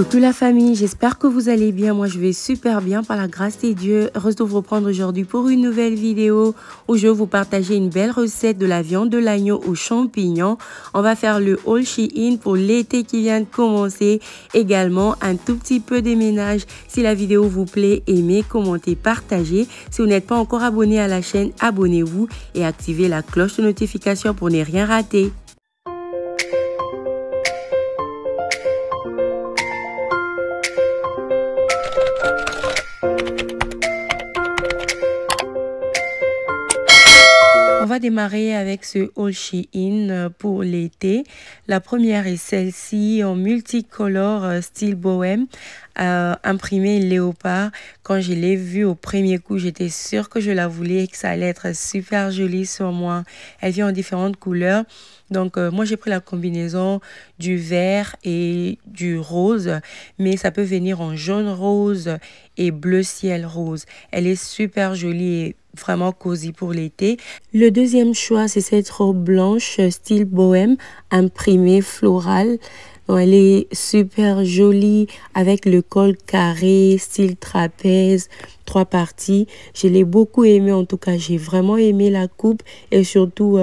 Coucou la famille, j'espère que vous allez bien. Moi je vais super bien par la grâce de Dieu. Heureuse de vous reprendre aujourd'hui pour une nouvelle vidéo où je vais vous partager une belle recette de la viande de l'agneau aux champignons. On va faire le haul Shein pour l'été qui vient de commencer. Également un tout petit peu de ménage. Si la vidéo vous plaît, aimez, commentez, partagez. Si vous n'êtes pas encore abonné à la chaîne, abonnez-vous et activez la cloche de notification pour ne rien rater. On va démarrer avec ce haul Shein pour l'été. La première est celle-ci en multicolore style bohème, imprimée léopard. Quand je l'ai vue au premier coup, j'étais sûre que je la voulais et que ça allait être super jolie sur moi. Elle vient en différentes couleurs. Donc, moi, j'ai pris la combinaison du vert et du rose, mais ça peut venir en jaune rose et bleu ciel rose. Elle est super jolie et vraiment cosy pour l'été. Le deuxième choix, c'est cette robe blanche style bohème, imprimée florale. Donc, elle est super jolie avec le col carré, style trapèze, 3 parties. Je l'ai beaucoup aimé, en tout cas, j'ai vraiment aimé la coupe et surtout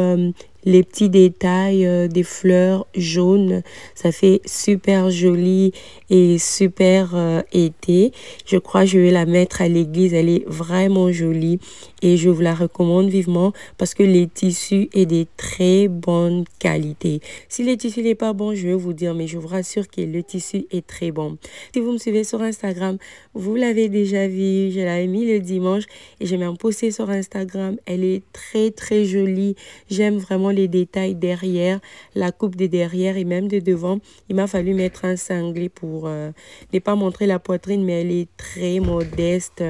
les petits détails des fleurs jaunes. Ça fait super joli et super été. Je crois que je vais la mettre à l'église. Elle est vraiment jolie et je vous la recommande vivement parce que les tissus est de très bonne qualité. Si le tissu n'est pas bon, je vais vous dire, mais je vous rassure que le tissu est très bon. Si vous me suivez sur Instagram, vous l'avez déjà vu. Je l'avais mis le dimanche et j'ai même posté sur Instagram. Elle est très jolie. J'aime vraiment les détails derrière, la coupe de derrière et même de devant. Il m'a fallu mettre un cinglé pour ne pas montrer la poitrine, mais elle est très modeste,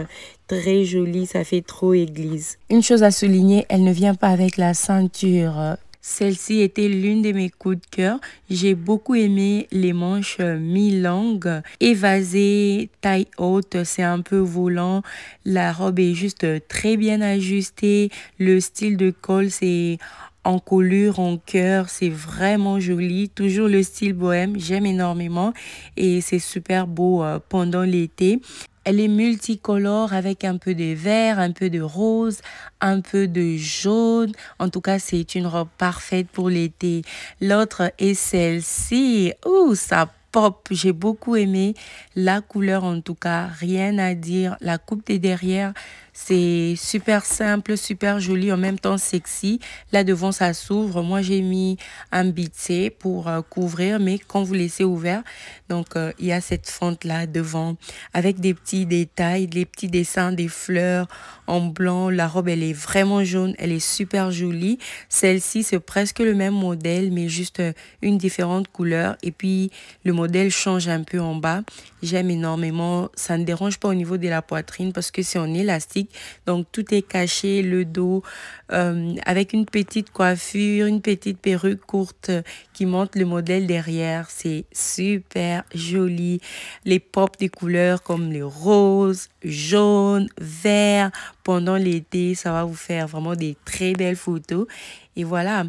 très jolie, ça fait trop église. Une chose à souligner, elle ne vient pas avec la ceinture. Celle-ci était l'une de mes coups de cœur. J'ai beaucoup aimé les manches mi-longues, évasées, taille haute, c'est un peu volant. La robe est juste très bien ajustée. Le style de col, c'est en colure, en cœur, c'est vraiment joli. Toujours le style bohème, j'aime énormément et c'est super beau pendant l'été. Elle est multicolore avec un peu de vert, un peu de rose, un peu de jaune. En tout cas, c'est une robe parfaite pour l'été. L'autre est celle-ci. Ouh, ça pop. J'ai beaucoup aimé la couleur, en tout cas. Rien à dire. La coupe des derrière, c'est super simple, super joli, en même temps sexy. Là devant, ça s'ouvre. Moi, j'ai mis un bitsé pour couvrir, mais quand vous laissez ouvert, donc il y a cette fente-là devant avec des petits détails, des petits dessins, des fleurs en blanc. La robe, elle est vraiment jaune. Elle est super jolie. Celle-ci, c'est presque le même modèle, mais juste une différente couleur. Et puis, le modèle change un peu en bas. J'aime énormément. Ça ne dérange pas au niveau de la poitrine parce que c'est en élastique. Donc, tout est caché, le dos, avec une petite coiffure, une petite perruque courte qui montre le modèle derrière. C'est super joli. Les pops des couleurs comme le rose, jaune, vert. Pendant l'été, ça va vous faire vraiment des très belles photos. Et voilà.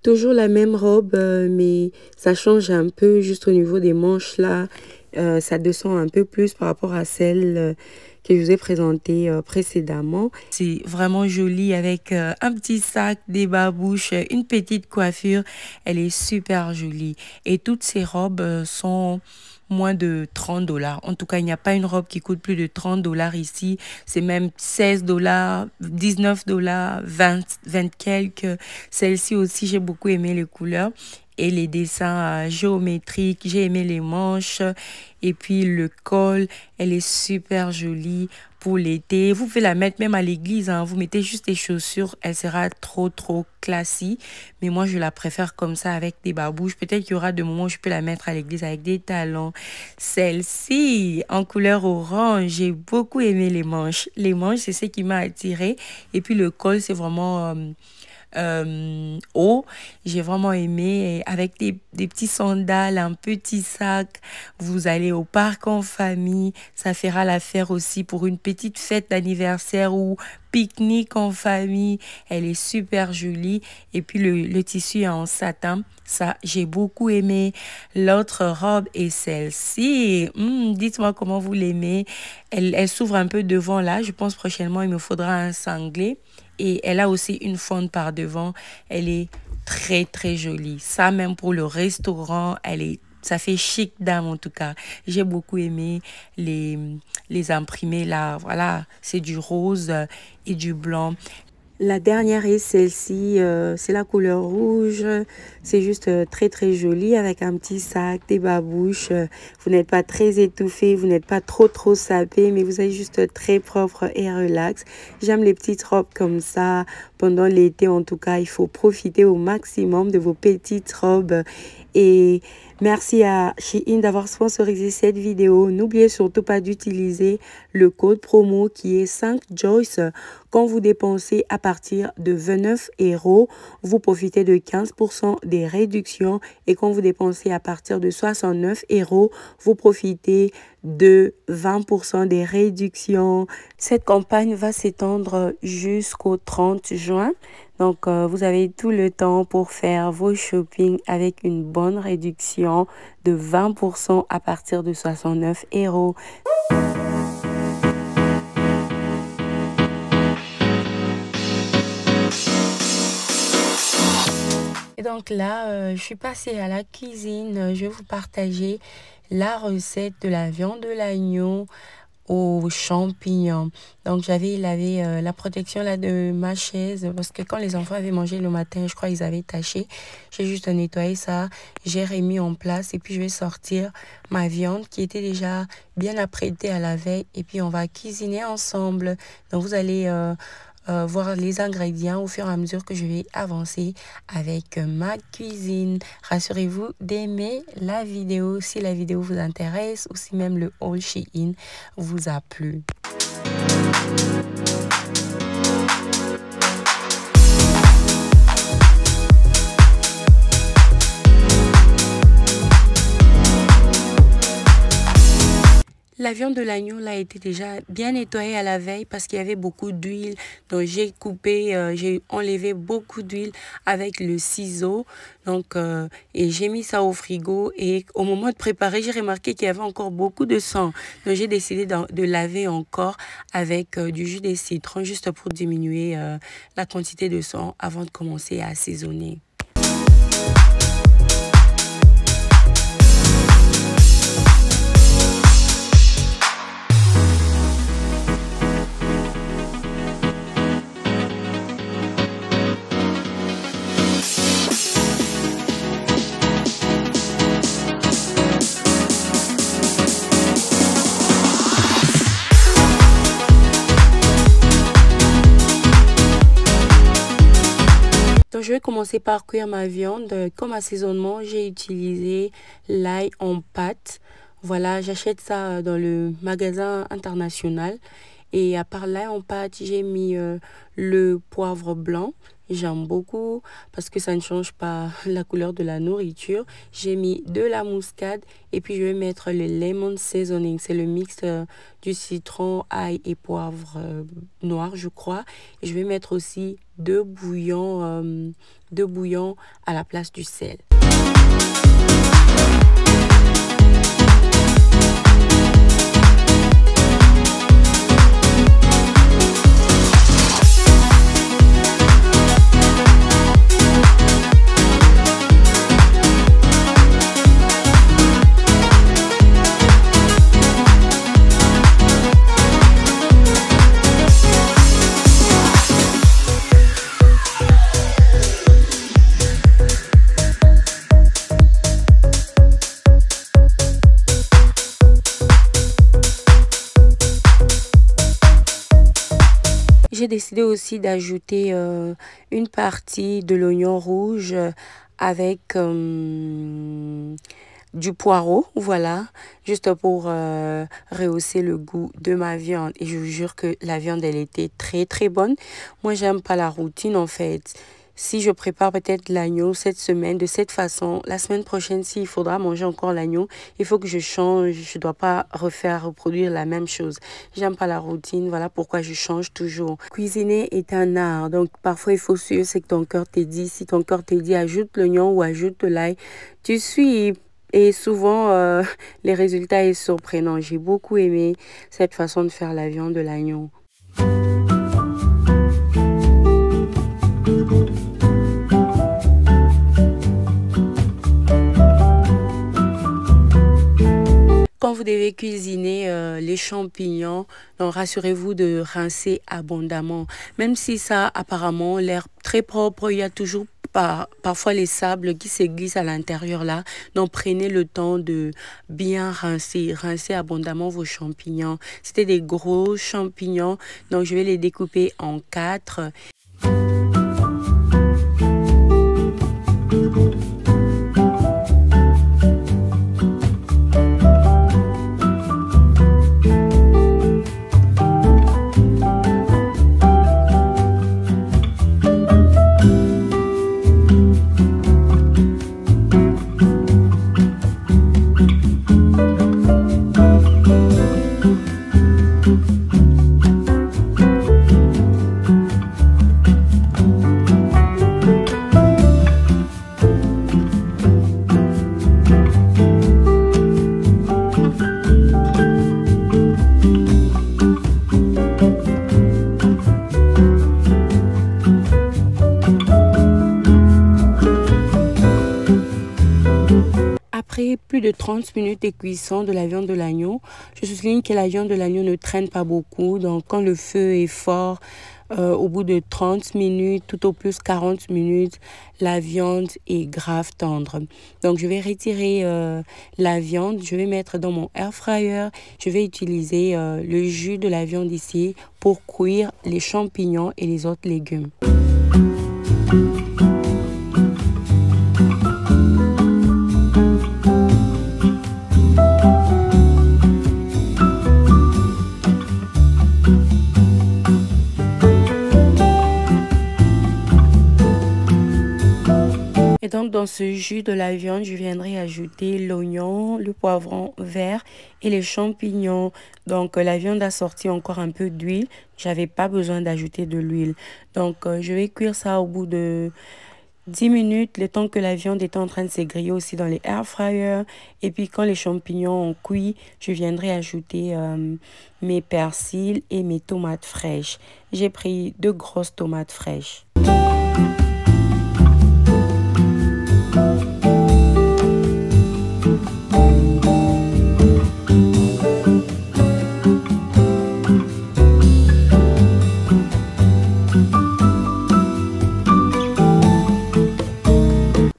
Toujours la même robe, mais ça change un peu juste au niveau des manches là. Ça descend un peu plus par rapport à celle que je vous ai présentée précédemment. C'est vraiment joli avec un petit sac, des babouches, une petite coiffure. Elle est super jolie. Et toutes ces robes sont moins de 30 $. En tout cas, il n'y a pas une robe qui coûte plus de 30 $ ici. C'est même 16 $, 19 $, 20 quelques. Celle-ci aussi, j'ai beaucoup aimé les couleurs et les dessins géométriques. J'ai aimé les manches et puis le col. Elle est super jolie pour l'été. Vous pouvez la mettre même à l'église, hein. Vous mettez juste les chaussures, elle sera trop classique. Mais moi, je la préfère comme ça avec des babouches. Peut-être qu'il y aura des moments où je peux la mettre à l'église avec des talons. Celle-ci, en couleur orange, j'ai beaucoup aimé les manches. Les manches, c'est ce qui m'a attirée. Et puis le col, c'est vraiment haut. J'ai vraiment aimé. Et avec des petits sandales, un petit sac, vous allez au parc en famille. Ça fera l'affaire aussi pour une petite fête d'anniversaire ou pique-nique en famille. Elle est super jolie. Et puis le tissu est en satin. Ça, j'ai beaucoup aimé. L'autre robe est celle-ci. Dites-moi comment vous l'aimez. Elle s'ouvre un peu devant là. Je pense prochainement, il me faudra un sanglé. Et elle a aussi une fente par devant. Elle est très, très jolie. Ça, même pour le restaurant, ça fait chic dame en tout cas. J'ai beaucoup aimé les imprimés là. Voilà, c'est du rose et du blanc. La dernière est celle-ci, c'est la couleur rouge. C'est juste très très joli avec un petit sac, des babouches. Vous n'êtes pas très étouffé, vous n'êtes pas trop sapé, mais vous êtes juste très propre et relax. J'aime les petites robes comme ça. Pendant l'été en tout cas, il faut profiter au maximum de vos petites robes. Et merci à Shein d'avoir sponsorisé cette vidéo. N'oubliez surtout pas d'utiliser le code promo qui est 5Joyce. Quand vous dépensez à partir de 29 €, vous profitez de 15% des réductions. Et quand vous dépensez à partir de 69 €, vous profitez de 20% des réductions. Cette campagne va s'étendre jusqu'au 30 juin. Donc, vous avez tout le temps pour faire vos shopping avec une bonne réduction de 20% à partir de 69 €. Et donc là, je suis passée à la cuisine. Je vais vous partager la recette de la viande de l'agneau aux champignons. Donc j'avais lavé la protection là de ma chaise parce que quand les enfants avaient mangé le matin, je crois ils avaient taché. J'ai juste nettoyé ça, j'ai remis en place et puis je vais sortir ma viande qui était déjà bien apprêtée à la veille et puis on va cuisiner ensemble. Donc vous allez voir les ingrédients au fur et à mesure que je vais avancer avec ma cuisine. Rassurez-vous d'aimer la vidéo si la vidéo vous intéresse ou si même le haul Shein vous a plu. La viande de l'agneau là était déjà bien nettoyée à la veille parce qu'il y avait beaucoup d'huile. Donc j'ai coupé, j'ai enlevé beaucoup d'huile avec le ciseau. Donc et j'ai mis ça au frigo et au moment de préparer, j'ai remarqué qu'il y avait encore beaucoup de sang. Donc j'ai décidé de laver encore avec du jus de citron juste pour diminuer la quantité de sang avant de commencer à assaisonner. Donc, je vais commencer par cuire ma viande. Comme assaisonnement, j'ai utilisé l'ail en pâte. Voilà, j'achète ça dans le magasin international. Et à part l'ail en pâte, j'ai mis le poivre blanc. J'aime beaucoup parce que ça ne change pas la couleur de la nourriture. J'ai mis de la muscade et puis je vais mettre le lemon seasoning. C'est le mix du citron, ail et poivre noir, je crois. Et je vais mettre aussi deux bouillons à la place du sel. J'ai décidé aussi d'ajouter une partie de l'oignon rouge avec du poireau, voilà, juste pour rehausser le goût de ma viande. Et je vous jure que la viande, elle était très très bonne. Moi, j'aime pas la routine en fait. si je prépare peut-être l'agneau cette semaine de cette façon, la semaine prochaine, s'il faudra manger encore l'agneau, il faut que je change. Je ne dois pas reproduire la même chose. J'aime pas la routine. Voilà pourquoi je change toujours. Cuisiner est un art. Donc, parfois, il faut suivre ce que ton cœur te dit. Si ton cœur te dit ajoute l'oignon ou ajoute l'ail, tu suis. Et souvent, les résultats sont surprenants. J'ai beaucoup aimé cette façon de faire la viande de l'agneau. Quand vous devez cuisiner les champignons, donc rassurez-vous de rincer abondamment. Même si ça a apparemment l'air très propre, il y a toujours parfois les sables qui se glissent à l'intérieur là. Donc prenez le temps de bien rincer. Rincez abondamment vos champignons. C'était des gros champignons, donc je vais les découper en 4. Après plus de 30 minutes de cuisson de la viande de l'agneau, je souligne que la viande de l'agneau ne traîne pas beaucoup. Donc, quand le feu est fort, au bout de 30 minutes, tout au plus 40 minutes, la viande est grave tendre. Donc, je vais retirer la viande. Je vais mettre dans mon air fryer. Je vais utiliser le jus de la viande ici pour cuire les champignons et les autres légumes. Et donc, dans ce jus de la viande, je viendrai ajouter l'oignon, le poivron vert et les champignons. Donc, la viande a sorti encore un peu d'huile. J'avais pas besoin d'ajouter de l'huile. Donc, je vais cuire ça au bout de 10 minutes, le temps que la viande est en train de se griller aussi dans les air fryers. Et puis, quand les champignons ont cuit, je viendrai ajouter mes persils et mes tomates fraîches. J'ai pris 2 grosses tomates fraîches.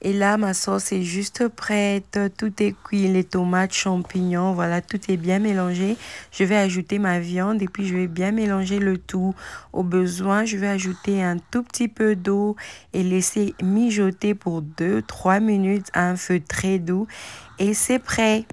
Et là, ma sauce est juste prête. Tout est cuit, les tomates, champignons, voilà, tout est bien mélangé. Je vais ajouter ma viande et puis je vais bien mélanger le tout. Au besoin, je vais ajouter un tout petit peu d'eau et laisser mijoter pour 2-3 minutes à un feu très doux. Et c'est prêt.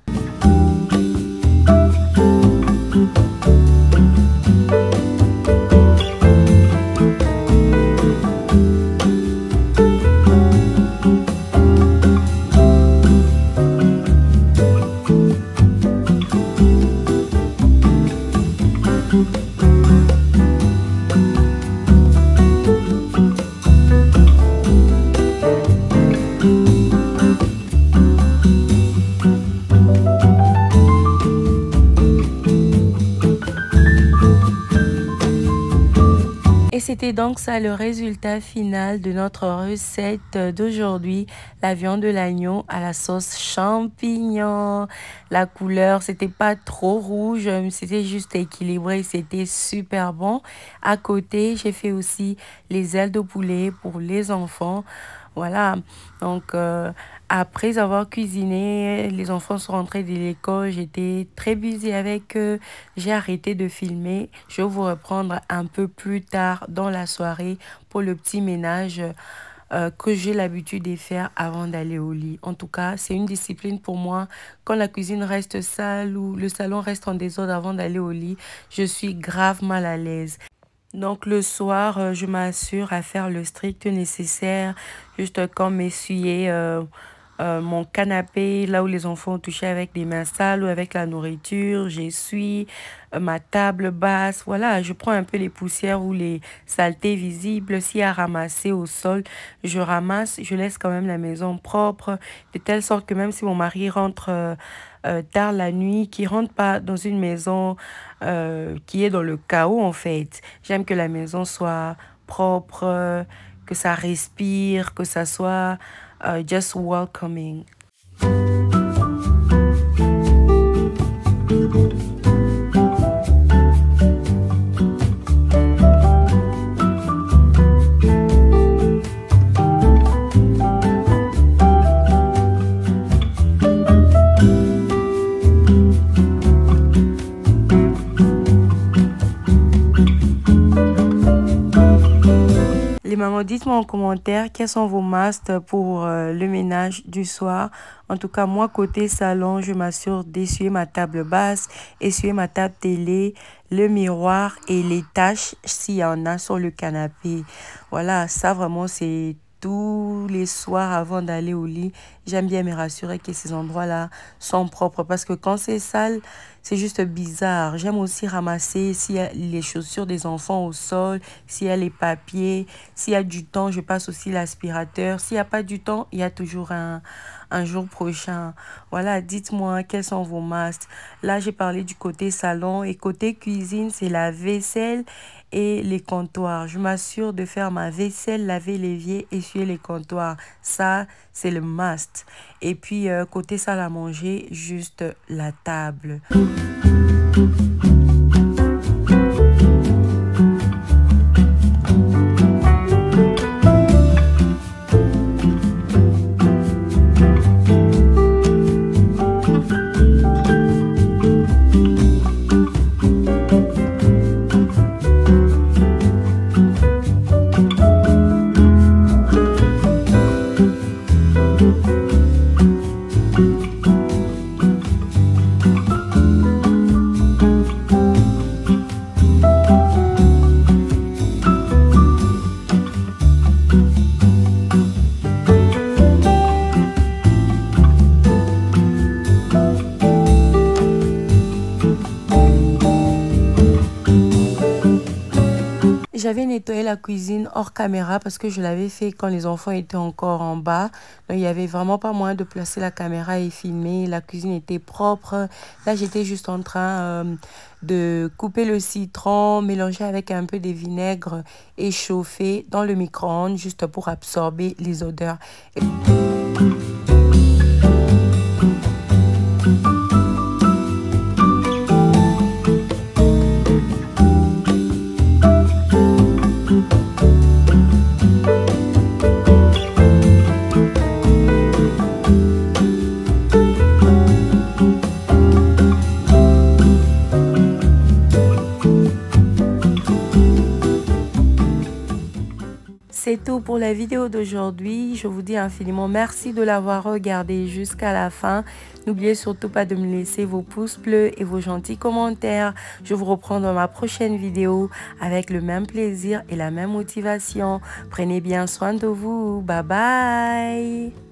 Et c'était donc ça le résultat final de notre recette d'aujourd'hui. La viande de l'agneau à la sauce champignon. La couleur, c'était pas trop rouge, c'était juste équilibré, c'était super bon. À côté, j'ai fait aussi les ailes de poulet pour les enfants. Voilà, donc après avoir cuisiné, les enfants sont rentrés de l'école, j'étais très busy avec eux, j'ai arrêté de filmer. Je vais vous reprendre un peu plus tard dans la soirée pour le petit ménage que j'ai l'habitude de faire avant d'aller au lit. En tout cas, c'est une discipline pour moi. Quand la cuisine reste sale ou le salon reste en désordre avant d'aller au lit, je suis grave mal à l'aise. Donc le soir, je m'assure à faire le strict nécessaire, juste comme essuyer mon canapé, là où les enfants ont touché avec des mains sales ou avec la nourriture. J'essuie ma table basse. Voilà, je prends un peu les poussières ou les saletés visibles. S'il y a ramassé au sol, je ramasse. Je laisse quand même la maison propre, de telle sorte que même si mon mari rentre tard la nuit, qu'il rentre pas dans une maison qui est dans le chaos en fait. J'aime que la maison soit propre, que ça respire, que ça soit just welcoming. Les mamans, dites-moi en commentaire quels sont vos musts pour le ménage du soir. En tout cas, moi, côté salon, je m'assure d'essuyer ma table basse, essuyer ma table télé, le miroir et les taches s'il y en a sur le canapé. Voilà, ça vraiment, c'est tous les soirs avant d'aller au lit. J'aime bien me rassurer que ces endroits-là sont propres parce que quand c'est sale, c'est juste bizarre. J'aime aussi ramasser s'il y a les chaussures des enfants au sol, s'il y a les papiers, s'il y a du temps, je passe aussi l'aspirateur. S'il n'y a pas du temps, il y a toujours un jour prochain. Voilà, dites-moi quels sont vos masques. Là, j'ai parlé du côté salon et côté cuisine, c'est la vaisselle et les comptoirs. Je m'assure de faire ma vaisselle, laver l'évier, essuyer les comptoirs. Ça, c'est le must. Et puis, côté salle à manger, juste la table. J'avais nettoyé la cuisine hors caméra parce que je l'avais fait quand les enfants étaient encore en bas. Donc, il n'y avait vraiment pas moyen de placer la caméra et filmer. La cuisine était propre. Là, j'étais juste en train de couper le citron, mélanger avec un peu de vinaigre et chauffer dans le micro-ondes juste pour absorber les odeurs. C'est tout pour la vidéo d'aujourd'hui. Je vous dis infiniment merci de l'avoir regardé jusqu'à la fin. N'oubliez surtout pas de me laisser vos pouces bleus et vos gentils commentaires. Je vous reprends dans ma prochaine vidéo avec le même plaisir et la même motivation. Prenez bien soin de vous. Bye bye.